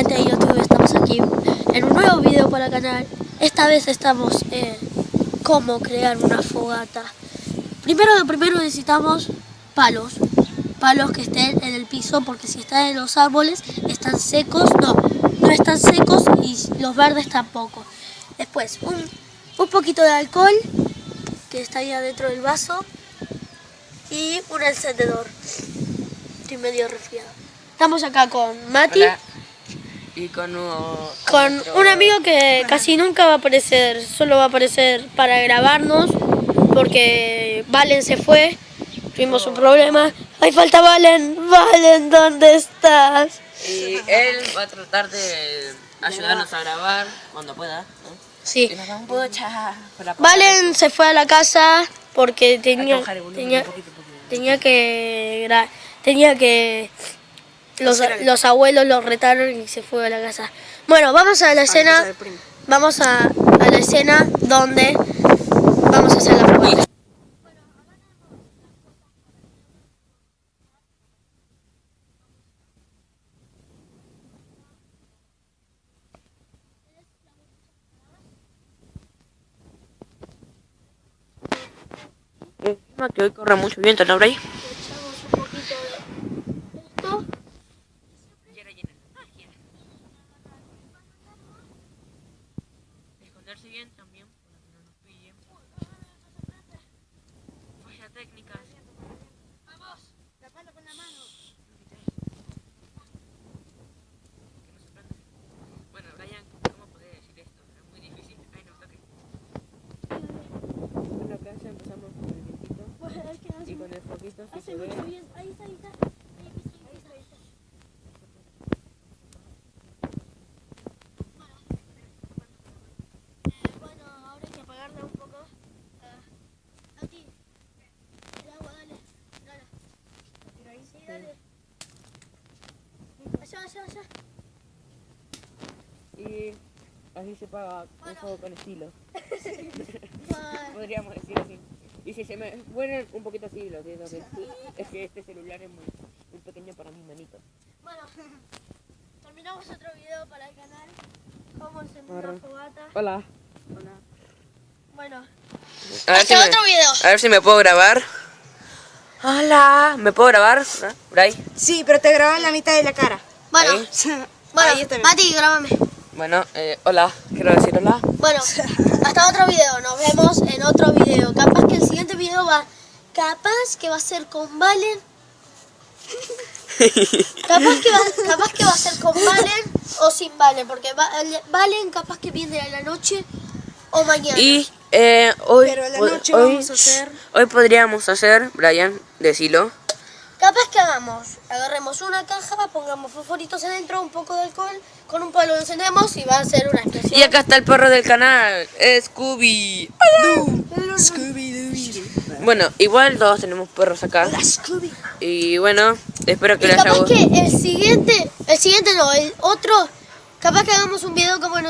gente de YouTube, estamos aquí en un nuevo video para el canal. Esta vez estamos en cómo crear una fogata. Primero necesitamos palos que estén en el piso, porque si están en los árboles están secos, no están secos, y los verdes tampoco. Después un poquito de alcohol que está ahí adentro del vaso y un encendedor. Estoy medio resfriado. Estamos acá con Mati. Hola. Y con un amigo que casi nunca va a aparecer, solo va a aparecer para grabarnos, porque Valen se fue, tuvimos un problema. ¡Ay, falta Valen! ¡Valen, ¿dónde estás? Y él va a tratar de ayudarnos a grabar cuando pueda, ¿no? Sí. Y nos da un poco de chaja con la Valen se fue a la casa porque tenía que los abuelos lo retaron y se fue a la casa. Bueno, vamos a la escena. Vamos a la escena donde vamos a hacer la fogata. Encima que hoy corre mucho viento, ¿no, Bray? Echamos un poquito de esto. Esconderse bien también, para que no nos pillen. Fallas técnicas. Vamos, tapando con la mano. Bueno, Brian, ¿cómo podés decir esto? Es muy difícil. Ay, no toque. Bueno, acá ya empezamos con el vientito. Y con el foquito si se ve. Ahí está. Bueno, ahora hay que apagarla un poco. Aquí. El agua, dale. Sí, dale. Allá. Y así se paga un fuego con estilo. Bueno. Podríamos decir así. Y si se me mueren un poquito así, lo que es que este celular es muy pequeño para mis manitos. Bueno, terminamos otro video para el canal. Cómo encender una fogata. Hola. Bueno, A ver, otro video. a ver si me puedo grabar. Hola. ¿Me puedo grabar? Bray. Sí, pero te grababa en la mitad de la cara. Bueno, Ahí. Ahí está bien. Mati, grábame. Bueno, hola. Quiero decir hola. Bueno, hasta otro video. Nos vemos en otro video. Capaz que el siguiente video va a ser con Valen. Capaz que va a ser con Valen o sin Valen, porque Valen capaz que viene a la noche o mañana. Y hoy, Pero a la noche vamos a hacer... Hoy podríamos hacer, Brian, decilo. Capaz que agarremos una caja, pongamos fosforitos adentro, un poco de alcohol, con un palo lo encendemos y va a ser una explosión. Y acá está el perro del canal, Scooby. Scooby-Doo. Bueno, igual todos tenemos perros acá. Hola, Scooby. Y bueno, espero que Y les haya capaz gustado. que el siguiente no, el otro, capaz que hagamos un video como en